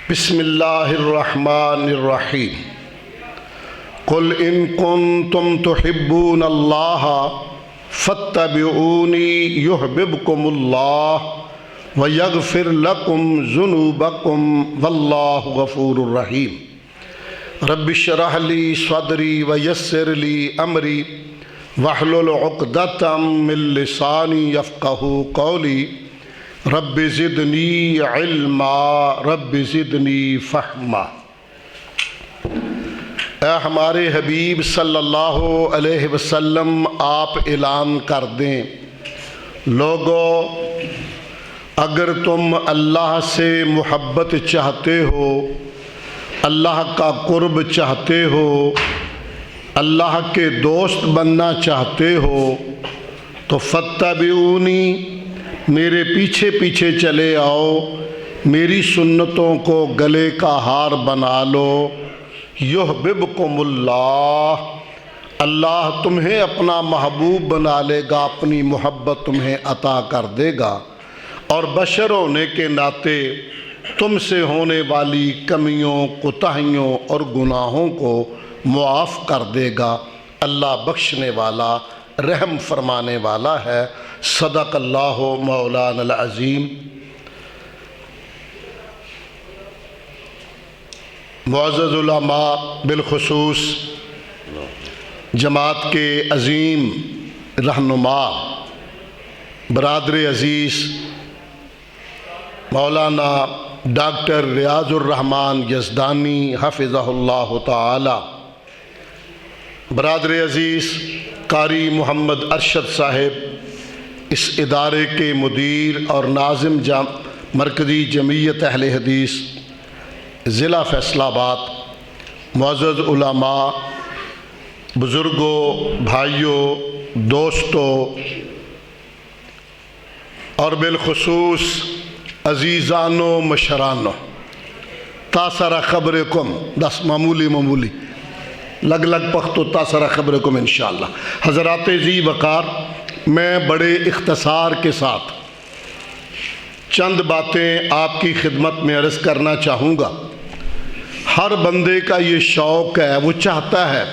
بسم اللہ الرحمن الرحیم قل ان کنتم تحبون اللہ فاتبعونی یحببکم اللہ ویغفر لکم ذنوبکم واللہ غفور الرحیم رب اشرح لی صدری ویسر لی امری واحلل عقدۃ من لسانی یفقہوا قولی رب زدنی علما رب زدنی فہما۔ اے ہمارے حبیب صلی اللہ علیہ وسلم، آپ اعلان کر دیں، لوگو اگر تم اللہ سے محبت چاہتے ہو، اللہ کا قرب چاہتے ہو، اللہ کے دوست بننا چاہتے ہو تو فاتبعونی، میرے پیچھے پیچھے چلے آؤ، میری سنتوں کو گلے کا ہار بنا لو۔ یحببکم اللہ، اللہ تمہیں اپنا محبوب بنا لے گا، اپنی محبت تمہیں عطا کر دے گا، اور بشر ہونے کے ناطے تم سے ہونے والی کمیوں، کوتاہیوں اور گناہوں کو معاف کر دے گا۔ اللہ بخشنے والا، رحم فرمانے والا ہے۔ صدق اللہ مولانا العظیم۔ معزز علماء، بالخصوص جماعت کے عظیم رہنما برادر عزیز مولانا ڈاکٹر ریاض الرحمن یزدانی حفظہ اللہ تعالی، برادر عزیز قاری محمد ارشد صاحب، اس ادارے کے مدیر اور ناظم مرکزی جمعیت اہل حدیث ضلع فیصل آباد، معزز علماء، بزرگوں، بھائیوں، دوستوں، اور بالخصوص عزیزانو مشرانو، تاثر خبرکم، دس معمولی لگ پختو تاثر خبرکم انشاءاللہ۔ حضرات ذی وقار، میں بڑے اختصار کے ساتھ چند باتیں آپ کی خدمت میں عرض کرنا چاہوں گا۔ ہر بندے کا یہ شوق ہے، وہ چاہتا ہے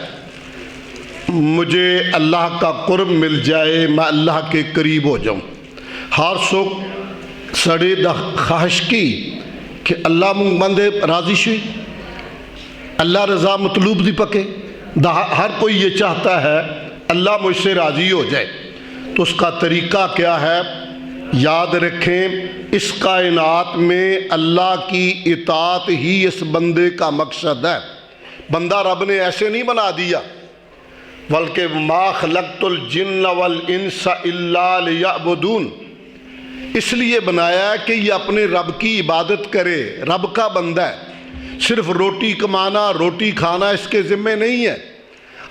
مجھے اللہ کا قرب مل جائے، میں اللہ کے قریب ہو جاؤں۔ ہر سکھ سڑے دا خواہش کی کہ اللہ مونگ بندے راضی شوئی، اللہ رضا مطلوب دی پکے، ہر کوئی یہ چاہتا ہے اللہ مجھ سے راضی ہو جائے۔ تو اس کا طریقہ کیا ہے؟ یاد رکھیں، اس کائنات میں اللہ کی اطاعت ہی اس بندے کا مقصد ہے۔ بندہ رب نے ایسے نہیں بنا دیا، بلکہ ما خلقت الجن والانس الا لیعبدون، اس لیے بنایا ہے کہ یہ اپنے رب کی عبادت کرے، رب کا بندہ ہے۔ صرف روٹی کمانا، روٹی کھانا اس کے ذمہ نہیں ہے۔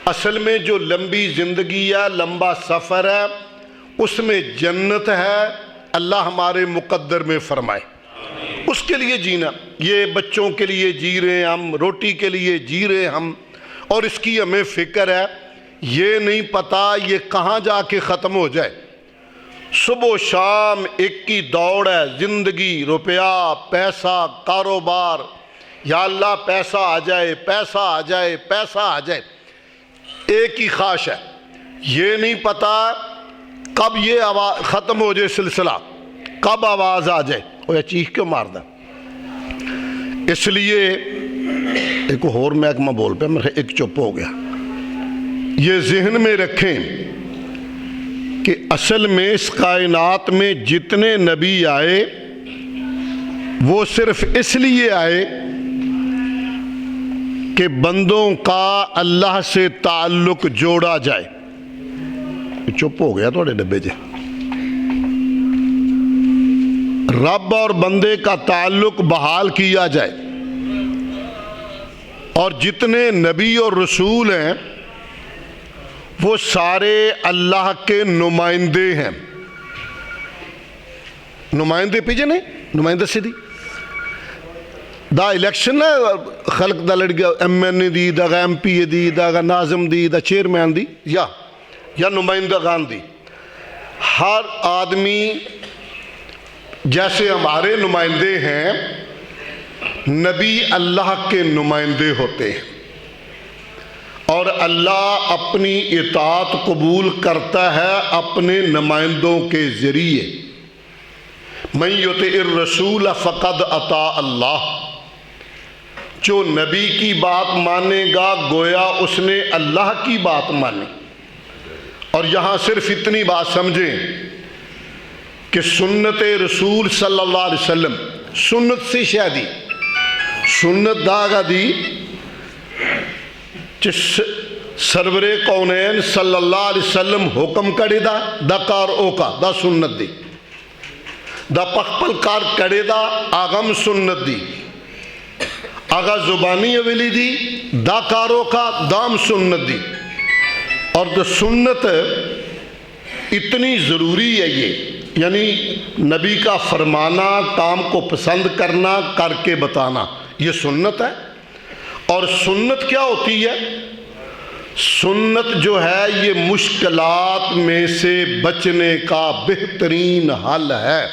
اصل میں جو لمبی زندگی ہے، لمبا سفر ہے، اس میں جنت ہے، اللہ ہمارے مقدر میں فرمائے، اس کے لیے جینا۔ یہ بچوں کے لیے جی رہے ہیں ہم، روٹی کے لیے جی رہے ہیں ہم، اور اس کی ہمیں فکر ہے۔ یہ نہیں پتا یہ کہاں جا کے ختم ہو جائے۔ صبح و شام ایک کی دوڑ ہے، زندگی، روپیہ، پیسہ، کاروبار، یا اللہ پیسہ آ جائے، پیسہ آ جائے، پیسہ آ جائے، ایک ہی خواہش ہے۔ یہ نہیں پتا کب یہ ختم ہو جائے سلسلہ، کب آواز آ جائے، وہ چیخ کیوں مار دا۔ اس لیے ایک اور محکمہ بول پہ، میرے ایک چپ ہو گیا۔ یہ ذہن میں رکھیں کہ اصل میں اس کائنات میں جتنے نبی آئے وہ صرف اس لیے آئے کہ بندوں کا اللہ سے تعلق جوڑا جائے۔ چپ ہو گیا تھوڑے ڈبے جے۔ رب اور بندے کا تعلق بحال کیا جائے، اور جتنے نبی اور رسول ہیں وہ سارے اللہ کے نمائندے ہیں۔ نمائندے پیجے نہیں، نمائندہ سے دی دا الیکشن ہے، خلق دا لڑ گیا ایم این اے دی، دا ایم پی اے دی، دا ناظم دی، دا چیئرمین دی، یا نمائندہ گان دی۔ ہر آدمی جیسے ہمارے نمائندے ہیں نبی اللہ کے نمائندے ہوتے ہیں اور اللہ اپنی اطاعت قبول کرتا ہے اپنے نمائندوں کے ذریعے۔ من یطع الرسول فقد اطاع اللہ، جو نبی کی بات مانے گا گویا اس نے اللہ کی بات مانی۔ اور یہاں صرف اتنی بات سمجھیں کہ سنت رسول صلی اللہ علیہ وسلم، سنت سے شادی سنت داغا دی جس سرور کونین صلی اللہ علیہ وسلم حکم کڑی دا کار اوکا دا سنت دی، دا پخپل کار کڑی دا آغم سنت دی، آغا زبانی اولی دی دا کارو کا دام سنت دی۔ اور دا سنت اتنی ضروری ہے یہ، یعنی نبی کا فرمانا، کام کو پسند کرنا، کر کے بتانا، یہ سنت ہے۔ اور سنت کیا ہوتی ہے؟ سنت جو ہے یہ مشکلات میں سے بچنے کا بہترین حل ہے۔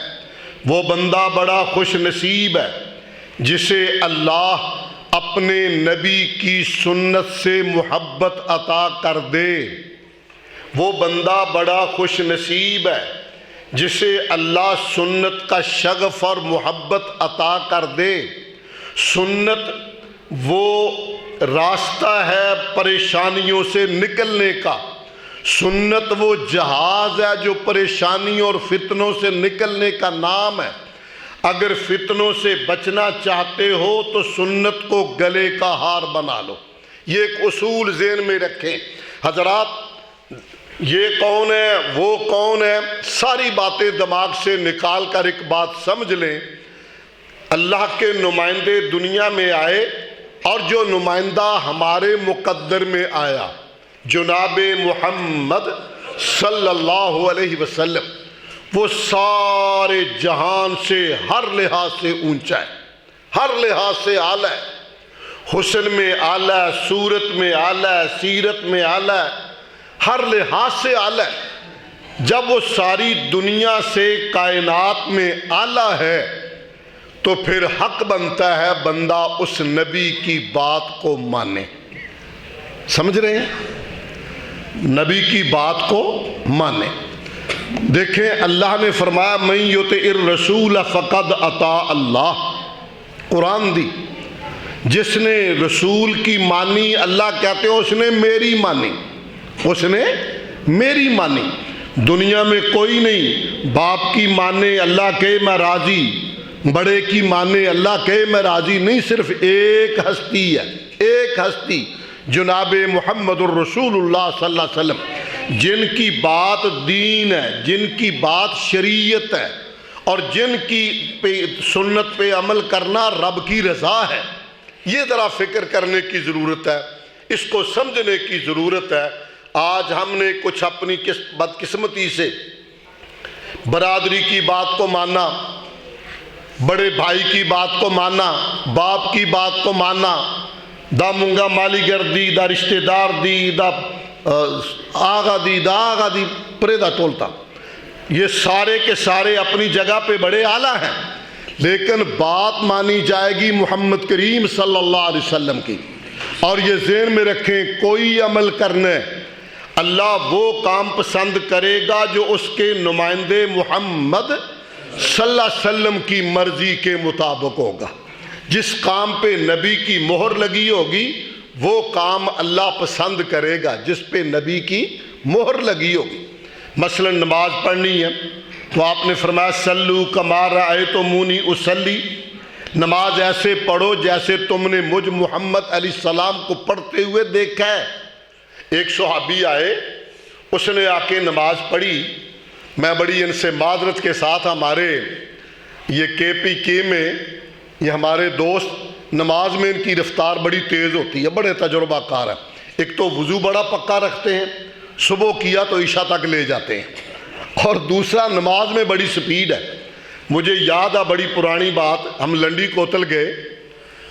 وہ بندہ بڑا خوش نصیب ہے جسے اللہ اپنے نبی کی سنت سے محبت عطا کر دے۔ وہ بندہ بڑا خوش نصیب ہے جسے اللہ سنت کا شغف اور محبت عطا کر دے۔ سنت وہ راستہ ہے پریشانیوں سے نکلنے کا، سنت وہ جہاز ہے جو پریشانیوں اور فتنوں سے نکلنے کا نام ہے۔ اگر فتنوں سے بچنا چاہتے ہو تو سنت کو گلے کا ہار بنا لو۔ یہ ایک اصول ذہن میں رکھیں حضرات، یہ کون ہے وہ کون ہے، ساری باتیں دماغ سے نکال کر ایک بات سمجھ لیں۔ اللہ کے نمائندے دنیا میں آئے اور جو نمائندہ ہمارے مقدر میں آیا جناب محمد صلی اللہ علیہ وسلم، وہ سارے جہان سے ہر لحاظ سے اونچا ہے، ہر لحاظ سے اعلیٰ ہے، حسن میں اعلیٰ ہے، صورت میں اعلیٰ ہے، سیرت میں اعلیٰ ہے، ہر لحاظ سے اعلیٰ ہے۔ جب وہ ساری دنیا سے کائنات میں اعلیٰ ہے تو پھر حق بنتا ہے بندہ اس نبی کی بات کو مانے۔ سمجھ رہے ہیں؟ نبی کی بات کو مانے۔ دیکھیں اللہ نے فرمایا من یطع الرسول فقد اطاع اللہ، قرآن دی، جس نے رسول کی مانی، اللہ کہتے ہیں اس نے میری مانی، اس نے میری مانی۔ دنیا میں کوئی نہیں باپ کی مانے اللہ کہ میں راضی، بڑے کی مانے اللہ کہ میں راضی نہیں، صرف ایک ہستی ہے، ایک ہستی جناب محمد الرسول اللہ صلی اللہ علیہ وسلم، جن کی بات دین ہے، جن کی بات شریعت ہے، اور جن کی سنت پہ عمل کرنا رب کی رضا ہے۔ یہ ذرا فکر کرنے کی ضرورت ہے، اس کو سمجھنے کی ضرورت ہے۔ آج ہم نے کچھ اپنی بدقسمتی سے برادری کی بات کو مانا، بڑے بھائی کی بات کو مانا، باپ کی بات کو مانا، دا منگا مالی گردی، دا رشتہ دار دی، دا آغا دی، دا آغا دی، پرے دا ٹولتا، یہ سارے کے سارے اپنی جگہ پہ بڑے اعلیٰ ہیں، لیکن بات مانی جائے گی محمد کریم صلی اللہ علیہ وسلم کی۔ اور یہ ذہن میں رکھیں کوئی عمل کرنے اللہ وہ کام پسند کرے گا جو اس کے نمائندے محمد صلی اللہ علیہ وسلم کی مرضی کے مطابق ہوگا۔ جس کام پہ نبی کی مہر لگی ہوگی وہ کام اللہ پسند کرے گا، جس پہ نبی کی مہر لگی ہوگی۔ مثلا نماز پڑھنی ہے تو آپ نے فرمایا سلو کما رأیتمونی اصلی، نماز ایسے پڑھو جیسے تم نے مجھ محمد علیہ السلام کو پڑھتے ہوئے دیکھا ہے۔ ایک صحابی آئے، اس نے آ کے نماز پڑھی، میں بڑی ان سے معذرت کے ساتھ، ہمارے یہ کے پی کے میں یہ ہمارے دوست نماز میں ان کی رفتار بڑی تیز ہوتی ہے، بڑے تجربہ کار ہیں۔ ایک تو وضو بڑا پکا رکھتے ہیں، صبح کیا تو عشاء تک لے جاتے ہیں، اور دوسرا نماز میں بڑی سپیڈ ہے۔ مجھے یاد ہے بڑی پرانی بات، ہم لنڈی کوتل گئے،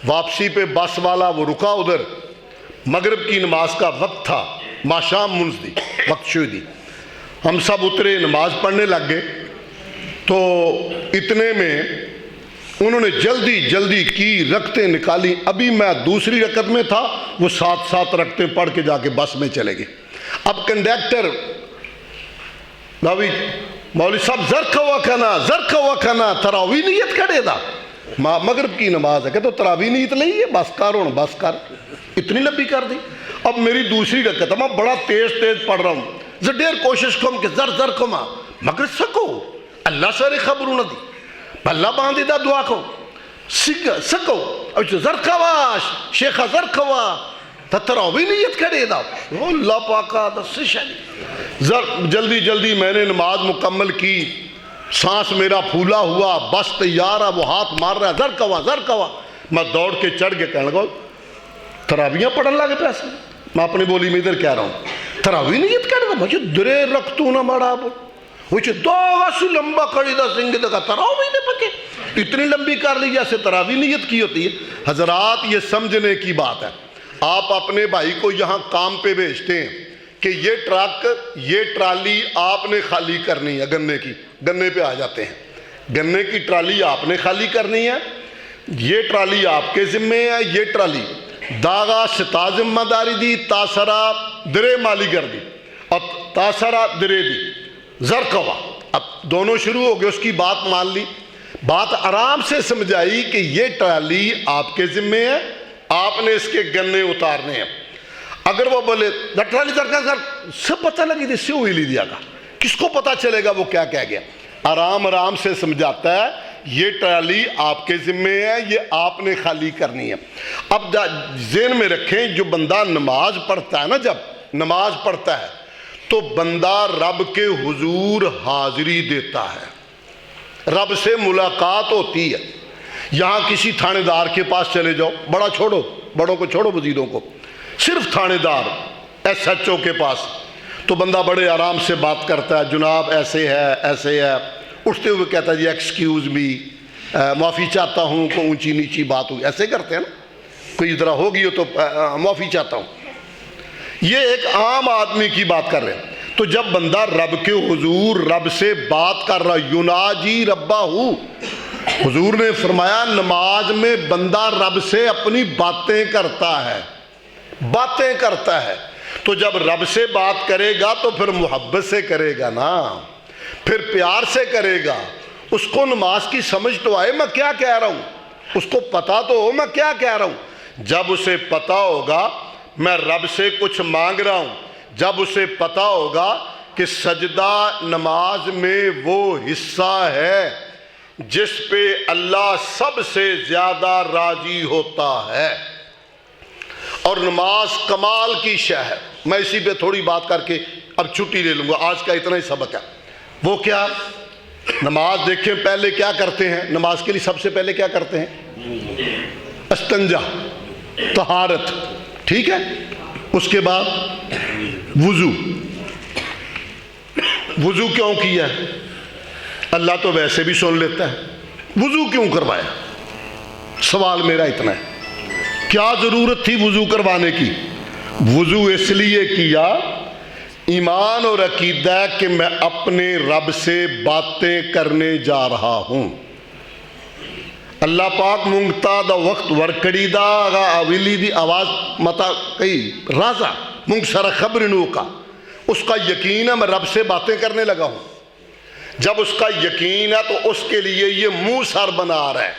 واپسی پہ بس والا وہ رکا، ادھر مغرب کی نماز کا وقت تھا، ماشام منز دی وقت شوئی دی، ہم سب اترے نماز پڑھنے لگ گئے۔ تو اتنے میں انہوں نے جلدی جلدی کی، رکعتیں نکالی. ابھی میں دوسری رکعت میں تھا، وہ 7 رکعتیں پڑھ کے جا کے بس میں چلے گئے. اب کنڈکٹر مولوی صاحب زرکھ ہوا کھانا تراوی نیت کھڑے دا مغرب کی نماز ہے کہ تو تراوی نیت نہیں ہے، بس کر ہوں بس کر، اتنی لمبی کر دی. اب میری دوسری رکعت میں بڑا تیز پڑھ رہا ہوں، دیر کوشش کم کہ زر کما مگر سکو اللہ سارے خبروں نہ دی اللہ باندھی دا دعا کو سکو زر کواش شیخہ زر کوا تراوی نیت کرے دا اللہ پاکا دس شاید. جلدی جلدی میں نے نماز مکمل کی، سانس میرا پھولا ہوا، بس تیار ہے، وہ ہاتھ مار رہا ہے زر کوا. میں دوڑ کے چڑھ کے کہنے لگا تراویاں پڑھن لگے پیسے. میں اپنی بولی میں ادھر کہہ رہا ہوں تراوی نیت کرے گا مجھے درے رکھتوں نہ مڑا وہ دو سی لمبا کھڑی دا سنگ دکھا تراوی نے پکے اتنی لمبی کر لی جیسے تراوی نیت کی ہوتی ہے. حضرات یہ سمجھنے کی بات ہے. آپ اپنے بھائی کو یہاں کام پہ بھیجتے ہیں کہ یہ ٹرک یہ ٹرالی آپ نے خالی کرنی ہے، گنے پہ آ جاتے ہیں، گنے کی ٹرالی آپ نے خالی کرنی ہے، یہ ٹرالی آپ کے ذمے ہے، یہ ٹرالی داغا شتا ذمہ داری دی، تاثرہ درے مالی کر دی اور تاثرہ درے دی زرکوا. اب دونوں شروع ہو گئے، اس کی بات مان لی، بات آرام سے سمجھائی کہ یہ ٹرالی آپ کے ذمے ہے، آپ نے اس کے گنے اتارنے ہیں. اگر وہ بولے ٹرالی سب پتہ لگی تھی سے ہوئی لی دیا گا، کس کو پتہ چلے گا وہ کیا کہہ گیا. آرام سے سمجھاتا ہے یہ ٹرالی آپ کے ذمے ہے، یہ آپ نے خالی کرنی ہے. اب ذہن میں رکھیں جو بندہ نماز پڑھتا ہے نا، جب نماز پڑھتا ہے تو بندہ رب کے حضور حاضری دیتا ہے، رب سے ملاقات ہوتی ہے. یہاں کسی تھانے دار کے پاس چلے جاؤ، بڑوں کو چھوڑو وزیروں کو، صرف تھانے دار ایس ایچ او کے پاس تو بندہ بڑے آرام سے بات کرتا ہے، جناب ایسے ہے، اٹھتے ہوئے کہتا ہے جی ایکسکیوز می، معافی چاہتا ہوں، کوئی اونچی نیچی بات ہوئی، ایسے کرتے ہیں نا، کوئی ادھر ہوگی ہو تو معافی چاہتا ہوں. یہ ایک عام آدمی کی بات کر رہے ہیں. تو جب بندہ رب کے حضور رب سے بات کر رہا، یناجی ربہ، حضور نے فرمایا نماز میں بندہ رب سے اپنی باتیں کرتا ہے. تو جب رب سے بات کرے گا تو پھر محبت سے کرے گا نا، پھر پیار سے کرے گا. اس کو نماز کی سمجھ تو آئے میں کیا کہہ رہا ہوں، اس کو پتا تو ہو میں کیا کہہ رہا ہوں. جب اسے پتا ہوگا میں رب سے کچھ مانگ رہا ہوں، جب اسے پتا ہوگا کہ سجدہ نماز میں وہ حصہ ہے جس پہ اللہ سب سے زیادہ راضی ہوتا ہے، اور نماز کمال کی شے ہے. میں اسی پہ تھوڑی بات کر کے اب چھٹی لے لوں گا، آج کا اتنا ہی سبق ہے. وہ کیا نماز دیکھیں پہلے کیا کرتے ہیں، نماز کے لیے سب سے پہلے کیا کرتے ہیں، استنجا، طہارت، ٹھیک ہے. اس کے بعد وضو کیوں کیا ہے، اللہ تو ویسے بھی سن لیتا ہے، وضو کیوں کروایا، سوال میرا اتنا ہے. کیا ضرورت تھی وضو کروانے کی؟ وضو اس لیے کیا ایمان اور عقیدہ کہ میں اپنے رب سے باتیں کرنے جا رہا ہوں. اللہ پاک مونگتا دا وقت ورکڑی دا آگا آویلی دی آواز متا کئی رازا مونگ سر خبرنو کا، اس کا یقین ہے میں رب سے باتیں کرنے لگا ہوں. جب اس کا یقین ہے تو اس کے لیے یہ منہ سر بنا رہا ہے،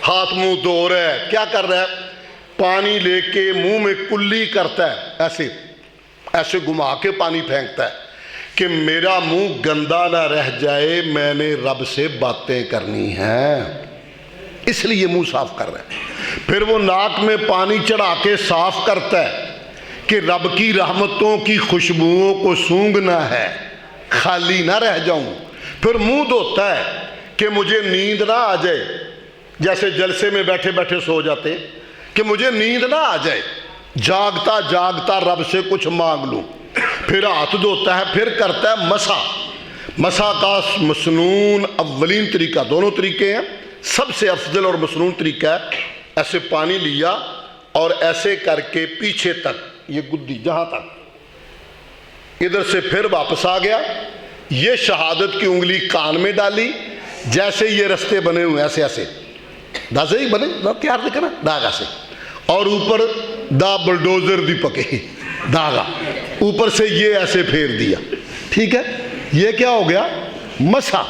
ہاتھ منہ دھو رہا ہے، کیا کر رہا ہے، پانی لے کے منہ میں کلی کرتا ہے، ایسے گھما کے پانی پھینکتا ہے کہ میرا منہ گندا نہ رہ جائے، میں نے رب سے باتیں کرنی ہیں، اس لیے منہ صاف کر رہا ہے. پھر وہ ناک میں پانی چڑھا کے صاف کرتا ہے کہ رب کی رحمتوں کی خوشبوؤں کو سونگھنا ہے، خالی نہ رہ جاؤں. پھر منہ دھوتا ہے کہ مجھے نیند نہ آ جائے، جیسے جلسے میں بیٹھے بیٹھے سو جاتے کہ مجھے نیند نہ آ جائے، جاگتا جاگتا رب سے کچھ مانگ لوں. پھر ہاتھ دھوتا ہے، پھر کرتا ہے مسح کا مسنون اولین طریقہ، دونوں طریقے ہیں، سب سے افضل اور مسنون طریقہ ہے ایسے پانی لیا اور ایسے کر کے پیچھے تک یہ گدی جہاں تک، ادھر سے پھر واپس آ گیا، یہ شہادت کی انگلی کان میں ڈالی، جیسے یہ رستے بنے ہوئے ایسے ایسے دا سے ہی بنے دا تیار لکھنا داغا سے، اور اوپر دا بلڈوزر دی پکے داغا، اوپر سے یہ ایسے پھیر دیا، ٹھیک ہے، یہ کیا ہو گیا؟ مسا۔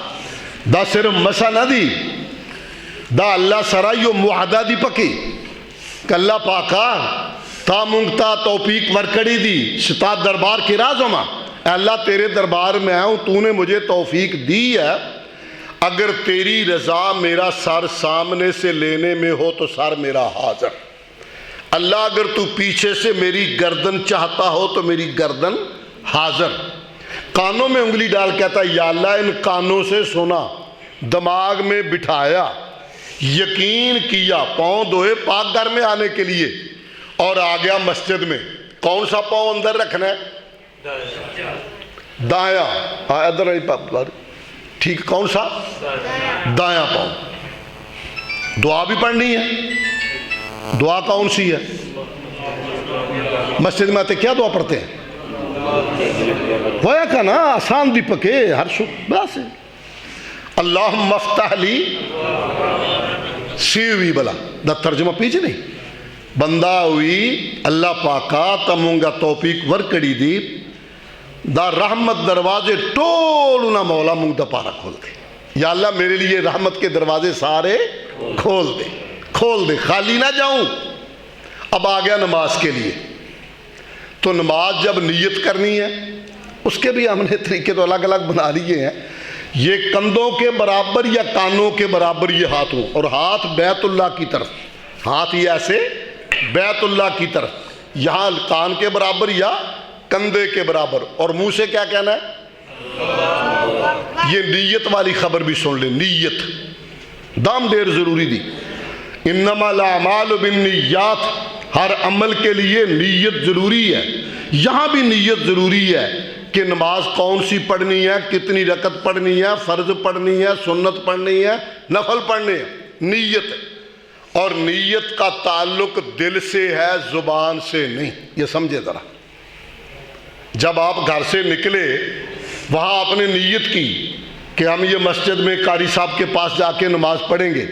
دا صرف مسا نہ دی، دا اللہ سرائیو معاہدہ دی پکی کہ اللہ پاکا تا منگتا توفیق ورکڑی دی ستا دربار کی رازوں ماں، اے اللہ تیرے دربار میں آیا ہوں، تو نے مجھے توفیق دی ہے، اگر تیری رضا میرا سر سامنے سے لینے میں ہو تو سر میرا حاضر، اللہ اگر تو پیچھے سے میری گردن چاہتا ہو تو میری گردن حاضر۔ کانوں میں انگلی ڈال کہتا ہے یا اللہ ان کانوں سے سنا، دماغ میں بٹھایا، یقین کیا، پاؤں دھوئے پاک گھر میں آنے کے لیے، اور آ گیا مسجد میں۔ کون سا پاؤں اندر رکھنا ہے؟ دایاں، ادھر ٹھیک، کون سا؟ دایاں پاؤں۔ دعا بھی پڑھنی ہے، دعا کون سی ہے؟ مسجد میں آتے کیا دعا پڑھتے ہیں؟ ویا کا نا آسان دی پکے ہر شکر بس ہے، اللہم افتح لی سیوی بلا، دا ترجمہ پیچھے نہیں، بندہ ہوئی اللہ پاکا تمونگا توفیق ورکڑی دی، دا رحمت دروازے ٹولنا مولا مونگ دا پارا کھول دے، یا اللہ میرے لیے رحمت کے دروازے سارے کھول دے، کھول دے، خالی نہ جاؤں۔ اب آ گیا نماز کے لیے، تو نماز جب نیت کرنی ہے اس کے بھی ہم نے طریقے تو الگ الگ بنا لیے ہیں، یہ کندھوں کے برابر یا کانوں کے برابر یہ ہاتھ ہوں، اور ہاتھ بیت اللہ کی طرف، ہاتھ یہ ایسے بیت اللہ کی طرف، یہاں کان کے برابر یا کندھے کے برابر، اور منہ سے کیا کہنا ہے؟ یہ نیت والی خبر بھی سن لیں، نیت دام دیر ضروری دی، انما الاعمال بالنیات، ہر عمل کے لیے نیت ضروری ہے، یہاں بھی نیت ضروری ہے کہ نماز کون سی پڑھنی ہے، کتنی رکعت پڑھنی ہے، فرض پڑھنی ہے، سنت پڑھنی ہے، نفل پڑھنے ہے، نیت۔ اور نیت کا تعلق دل سے ہے، زبان سے نہیں، یہ سمجھے ذرا۔ جب آپ گھر سے نکلے، وہاں آپ نے نیت کی کہ ہم یہ مسجد میں قاری صاحب کے پاس جا کے نماز پڑھیں گے،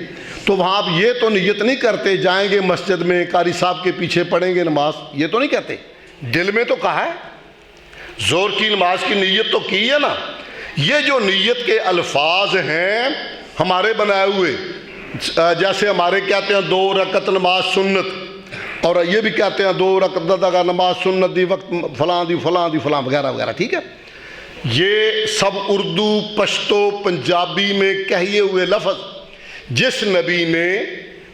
تو وہاں آپ یہ تو نیت نہیں کرتے جائیں گے مسجد میں قاری صاحب کے پیچھے پڑھیں گے نماز، یہ تو نہیں کہتے، دل میں تو کہا ہے، زور کی نماز کی نیت تو کی ہے نا۔ یہ جو نیت کے الفاظ ہیں ہمارے بنائے ہوئے، جیسے ہمارے کہتے ہیں 2 رکعت نماز سنت، اور یہ بھی کہتے ہیں 2 رکعت نماز سنت دی وقت فلاں دی فلاں دی فلاں وغیرہ وغیرہ، ٹھیک ہے، یہ سب اردو پشتو پنجابی میں کہیے ہوئے لفظ۔ جس نبی نے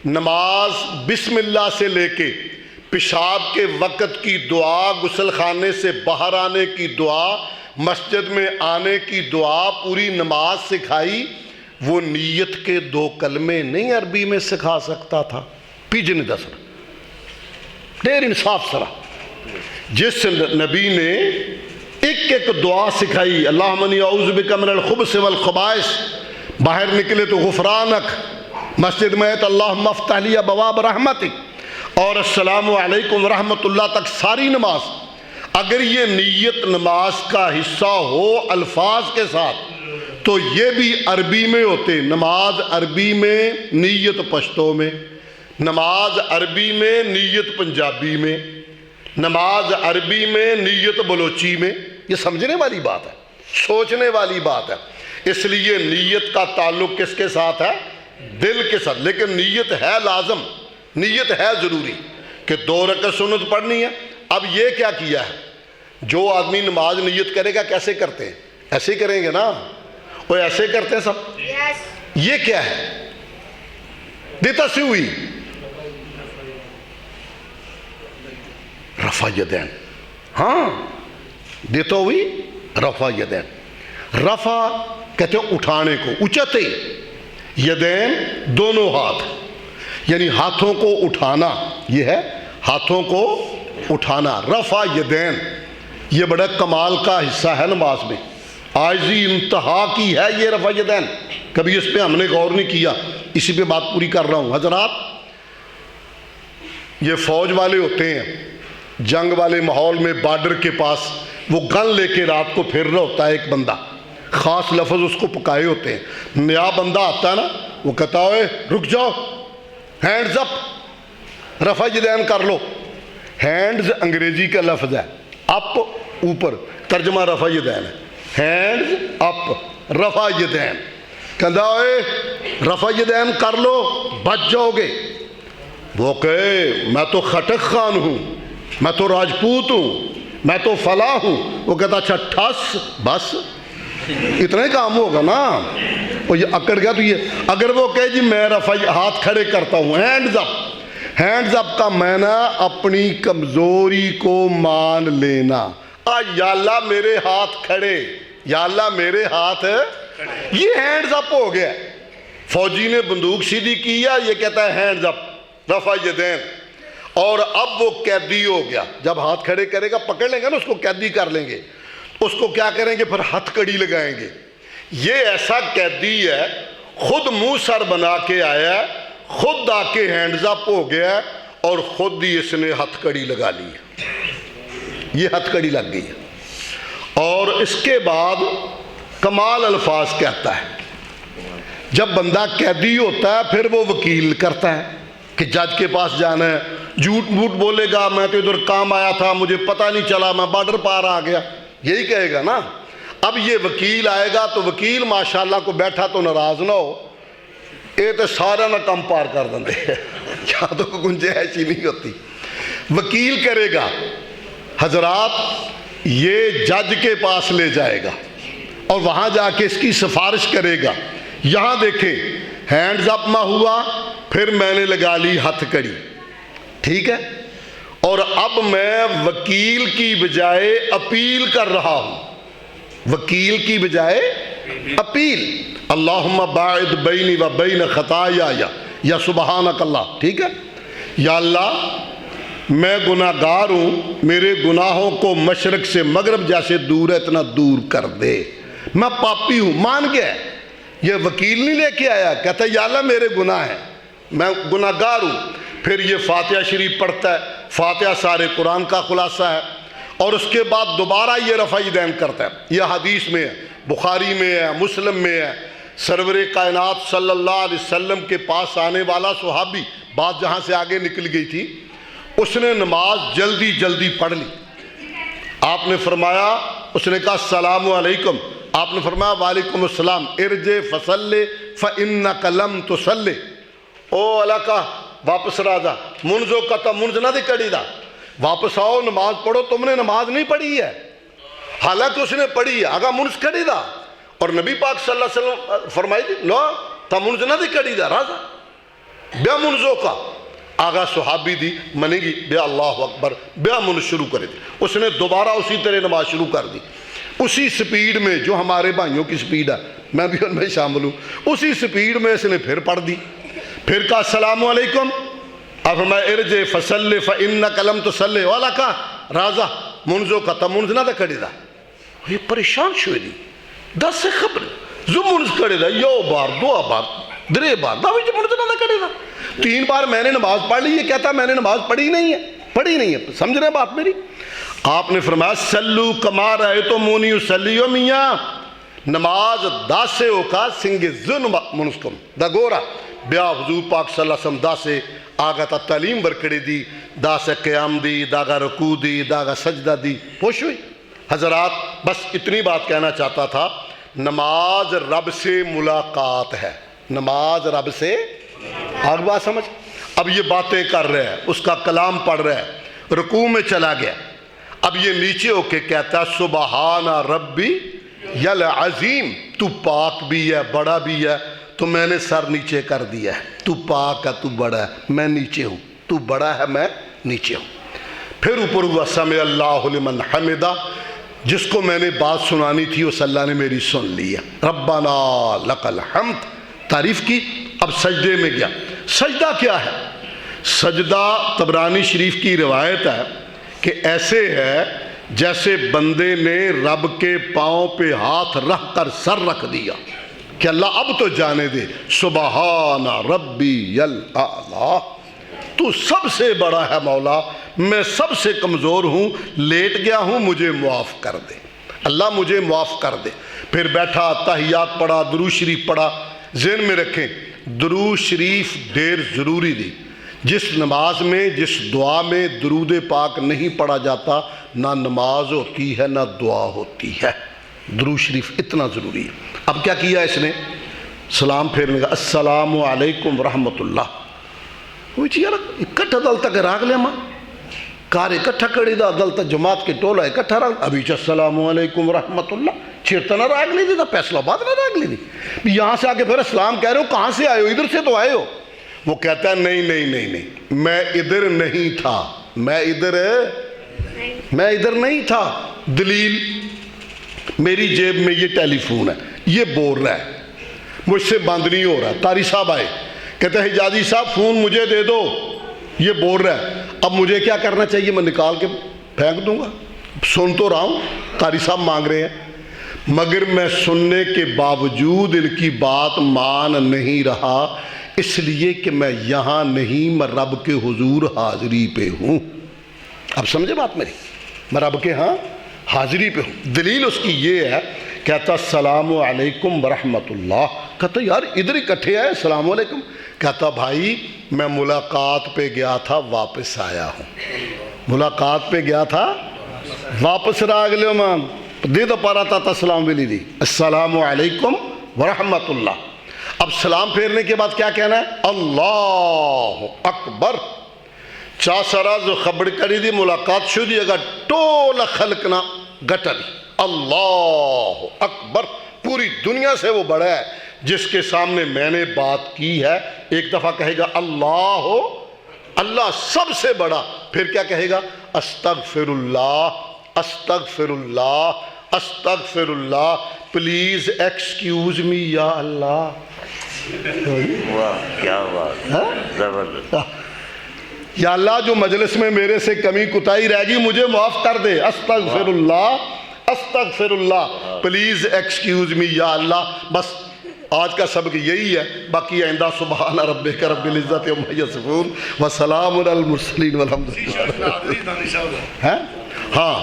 نماز بسم اللہ سے لے کے پیشاب کے وقت کی دعا، غسل خانے سے باہر آنے کی دعا، مسجد میں آنے کی دعا، پوری نماز سکھائی، وہ نیت کے 2 کلمے نہیں عربی میں سکھا سکتا تھا؟ پیجن دسر دیر انصاف سرا، جس نبی نے ایک دعا سکھائی، اللہم انی اعوذ بک من الخبث والخبائث، باہر نکلے تو غفرانک، مسجد میں تو اللہم افتح لی ابواب رحمتک، اور السلام علیکم ورحمت اللہ تک ساری نماز، اگر یہ نیت نماز کا حصہ ہو الفاظ کے ساتھ تو یہ بھی عربی میں ہوتے، نماز عربی میں، نیت پشتو میں، نماز عربی میں، نیت پنجابی میں، نماز عربی میں، نیت بلوچی میں۔ یہ سمجھنے والی بات ہے، سوچنے والی بات ہے، اس لیے نیت کا تعلق کس کے ساتھ ہے؟ دل کے ساتھ، لیکن نیت ہے لازم، نیت ہے ضروری کہ 2 رکعت سنت پڑھنی ہے۔ اب یہ کیا کیا ہے، جو آدمی نماز نیت کرے گا کیسے کرتے ہیں؟ ایسے کریں گے نا، وہ ایسے کرتے ہیں سب، یہ کیا ہے؟ دیتا سی ہوئی رفع یدین، ہاں دیتا ہوئی رفع یدین، رفع کہتے ہیں اٹھانے کو، اچتے، یدین دونوں ہاتھ، یعنی ہاتھوں کو اٹھانا، یہ ہے ہاتھوں کو اٹھانا، رفع یدین، یہ بڑا کمال کا حصہ ہے نماز میں، عاجزی انتہا کی ہے یہ رفع یدین، کبھی اس پہ ہم نے غور نہیں کیا، اسی پہ بات پوری کر رہا ہوں۔ حضرات، یہ فوج والے ہوتے ہیں، جنگ والے ماحول میں بارڈر کے پاس وہ گن لے کے رات کو پھر رہا ہوتا ہے ایک بندہ، خاص لفظ اس کو پکائے ہوتے ہیں، نیا بندہ آتا ہے نا، وہ کہتا ہے رک جاؤ، ہینڈز اپ، رفع یدین کر لو. ہینڈز انگریزی کا لفظ ہے، اپ اوپر، ترجمہ رفع یدین ہے. ہینڈز اپ، رفع یدین. کہندا اے رفع یدین کر لو بچ جاؤ گے. وہ کہے میں تو خٹک خان ہوں، میں تو راجپوت ہوں، میں تو فلاں ہوں. وہ کہتا اچھا ٹھس بس اتنا ہی کام ہوگا نا. وہ یہ اکڑ گیا. تو یہ اگر وہ کہے جی میں رفع ہاتھ کھڑے کرتا ہوں، ہینڈز اپ. ہینڈز اپ کا معنی اپنی کمزوری کو مان لینا. یا اللہ میرے ہاتھ کھڑے، یا اللہ میرے ہاتھ، یہ ہینڈز اپ ہو گیا. فوجی نے بندوق سیدھی کیا، یہ کہتا ہے ہینڈز اپ، رفع یدین. اور اب وہ قیدی ہو گیا. جب ہاتھ کھڑے کرے گا پکڑ لیں گے نا اس کو، قیدی کر لیں گے. اس کو کیا کریں گے؟ پھر ہتھ کڑی لگائیں گے. یہ ایسا قیدی ہے، خود منہ سر بنا کے آیا ہے، خود آ کے ہینڈز اپ ہو گیا ہے، اور خود ہی اس نے ہتھ کڑی لگا لی ہے. یہ ہتھ کڑی لگ گئی ہے. اور اس کے بعد کمال الفاظ کہتا ہے. جب بندہ قیدی ہوتا ہے پھر وہ وکیل کرتا ہے کہ جج کے پاس جانا ہے. جھوٹ موٹ بولے گا میں تو ادھر کام آیا تھا، مجھے پتہ نہیں چلا، میں بارڈر پار آ گیا، یہی کہے گا نا. اب یہ وکیل آئے گا تو وکیل ماشاءاللہ کو بیٹھا تو ناراض نہ ہو، یہ تو سارا نہ کم پار کر دیں. یہاں تو گنجائش ہی نہیں ہوتی. وکیل کرے گا حضرات، یہ جج کے پاس لے جائے گا اور وہاں جا کے اس کی سفارش کرے گا. یہاں دیکھیں ہینڈز اپ میں ہوا، پھر میں نے لگا لی ہتھ کڑی، ٹھیک ہے. اور اب میں وکیل کی بجائے اپیل کر رہا ہوں. وکیل کی بجائے اپیل. اللہم باعد بینی و بین خطایا یا سبحانک اللہ. ٹھیک ہے، یا اللہ میں گناہ گار ہوں، میرے گناہوں کو مشرق سے مغرب جیسے دور ہے اتنا دور کر دے، میں پاپی ہوں. مان گیا. یہ وکیل نہیں لے کے آیا، کہتا ہے یا اللہ میرے گناہ ہیں، میں گناہ گار ہوں. پھر یہ فاتحہ شریف پڑھتا ہے. فاتحہ سارے قرآن کا خلاصہ ہے. اور اس کے بعد دوبارہ یہ رفع یدین کرتا ہے. یہ حدیث میں ہے، بخاری میں ہے، مسلم میں ہے. سرور کائنات صلی اللہ علیہ وسلم کے پاس آنے والا صحابی، بات جہاں سے آگے نکل گئی تھی، اس نے نماز جلدی جلدی پڑھ لی. آپ نے فرمایا، اس نے کہا السلام علیکم. آپ نے فرمایا وعلیکم السلام. ارجع فصلی فإنک لم تصلی. او علاقہ واپس راجا، منزو کتا منز نہ دی کڑی دا، واپس آؤ نماز پڑھو. تم نے نماز نہیں پڑھی ہے، حالانکہ اس نے پڑھی ہے. آگا منز کڑی دا. اور نبی پاک صلی اللہ علیہ وسلم فرمائی دی لو تا منز نہ دی کڑی دا راجا بیا منزو کا. آگا صحابی دی منی گی، بیا اللہ اکبر، بیا منز شروع کرے دی. اس نے دوبارہ اسی طرح نماز شروع کر دی، اسی سپیڈ میں جو ہمارے بھائیوں کی سپیڈ ہے، میں بھی ان میں شامل ہوں. اسی سپیڈ میں اس نے پھر پڑھ دی. پھر کہا السلام علیکم. اب فرمایا ارجع فصلی فإنک لم تصلی. والا کہا راجا منزو کا تا منز نہ دا کڑی دا. یہ پریشان شوئے دی. 10 سے خبر زو منز کڑی دا، یو بار، دو بار، درے بار، دا ویچ منز نہ دا کڑی دا. 3 بار میں نے نماز پڑھ لی. یہ کہتا میں نے نماز پڑھی نہیں ہے، پڑھی نہیں ہے. سمجھ رہے بات میری؟ آپ نے فرمایا سلو کما رأیتمونی اصلی. و میاں نماز 10 سے اوکا سنگ زن منسکم دا گورا. بیا حضور پاک صلی اللہ علیہ وسلم 10 سے آگا تا تعلیم برکڑی دی، 10 سے قیام دی، داگا رکوع دی، داگا سجدہ دی. پوچھ ہوئی حضرات؟ بس اتنی بات کہنا چاہتا تھا. نماز رب سے ملاقات ہے. نماز رب سے آگ بات سمجھ. اب یہ باتیں کر رہے ہیں، اس کا کلام پڑھ رہے ہیں، رکوع میں چلا گیا. اب یہ نیچے ہو کے کہتا ہے سبحان ربی یل عظیم. تو پاک بھی ہے، بڑا بھی ہے. تو میں نے سر نیچے کر دیا ہے. تو پاک ہے، تو بڑا ہے، میں نیچے ہوں. تو بڑا ہے، میں نیچے ہوں. پھر اوپر ہوا سمع اللہ لمن حمدہ. جس کو میں نے بات سنانی تھی اس اللہ نے میری سن لی ہے. ربنا لک الحمد، تعریف کی. اب سجدے میں گیا. سجدہ کیا ہے؟ سجدہ طبرانی شریف کی روایت ہے کہ ایسے ہے جیسے بندے نے رب کے پاؤں پہ ہاتھ رکھ کر سر رکھ دیا کہ اللہ اب تو جانے دے. سبحان ربی الاعلیٰ، تو سب سے بڑا ہے مولا، میں سب سے کمزور ہوں، لیٹ گیا ہوں، مجھے معاف کر دے اللہ، مجھے معاف کر دے. پھر بیٹھا، تحیات پڑھا، درود شریف پڑھا. ذہن میں رکھیں درود شریف دیر ضروری دی. جس نماز میں جس دعا میں درود پاک نہیں پڑھا جاتا نہ نماز ہوتی ہے نہ دعا ہوتی ہے. درود شریف اتنا ضروری ہے. اب کیا کیا اس نے؟ سلام پھیرنے کا السلام علیکم ورحمۃ اللہ. وہ یار اکٹھا دل تک راگ لے ماں کار اکٹھا کری دا دل تک جماعت کے ٹولہ اکٹھا راگ ابھی السلام علیکم ورحمۃ اللہ چھیرتا نہ راگ لے دی تھا فیصلہ بات نہ راگ لے دی. یہاں سے آگے پھر اسلام کہہ رہے ہو کہاں سے آئے ہو؟ ادھر سے تو آئے ہو. وہ کہتا ہے نہیں نہیں نہیں نہیں میں ادھر نہیں تھا میں ادھر نہیں تھا. دلیل میری جیب میں یہ ٹیلی فون ہے یہ بول رہا ہے مجھ سے بند نہیں ہو رہا. قاری صاحب آئے کہتے ہیں حجازی صاحب فون مجھے دے دو یہ بول رہا ہے. اب مجھے کیا کرنا چاہیے؟ میں نکال کے پھینک دوں گا؟ سن تو رہا ہوں قاری صاحب مانگ رہے ہیں مگر میں سننے کے باوجود ان کی بات مان نہیں رہا اس لیے کہ میں یہاں نہیں میں رب کے حضور حاضری پہ ہوں. اب سمجھے بات میری؟ میں رب کے ہاں حاضری پہ ہوں. دلیل اس کی یہ ہے کہتا السلام علیکم ورحمۃ اللہ. کہتا یار ادھر اکٹھے آئے السلام علیکم. کہتا بھائی میں ملاقات پہ گیا تھا واپس آیا ہوں. ملاقات پہ گیا تھا واپس راگ لے ماں دے دو پارا تا السلام بھی لی دی السلام علیکم ورحمۃ اللہ. اب سلام پھیرنے کے بعد کیا کہنا ہے؟ اللہ اکبر. چا سراز خبر کری دی ملاقات شو دی اگر ٹول خلقنا گٹر اللہ اکبر. پوری دنیا سے وہ بڑا ہے جس کے سامنے میں نے بات کی ہے. ایک دفعہ کہے گا اللہ ہو اللہ سب سے بڑا. پھر کیا کہے گا؟ استغفر اللہ استغفر اللہ استغفر اللہ پلیز ایکسکیوز می یا اللہ. واہ کیا بات زبردست. یا اللہ جو مجلس میں میرے سے کمی کوتاہی رہ گئی مجھے معاف کر دے. استغفر اللہ استغفر اللہ پلیز ایکسکیوز می یا اللہ. بس آج کا سبق یہی ہے. باقی آئندہ سبحان ربک رب العزت عما یصفون وسلام علی المرسلین والحمد للہ. ہاں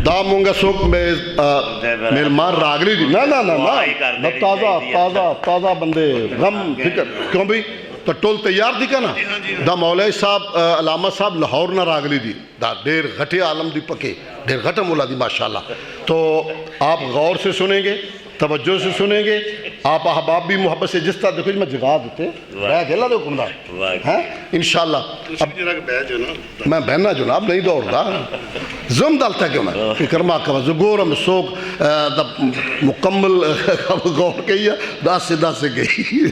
دا مونگا سوک میرے مار راگلی دی نا نا نا نا تازہ بندے غم فکر کیوں بھی تو ٹول تیار دی کا نا دا مولائی صاحب علامہ صاحب لاہور نہ راگلی دی دا دیر گھٹے عالم دی پکے دیر گھٹا مولا دی ماشاءاللہ. تو آپ غور سے سنیں گے توجہ سے سنیں گے. آپ احباب بھی محبت سے جس طرح دیکھو میں جگہ دیتے رہ گھلا دے حکمدار ہیں انشاءاللہ. اب میں بہننا جناب نہیں دوڑ رہا زم ڈالتا کیوں میں فکر ماں کا زگورم سوک مکمل غور کہی ہے داس سے گئی.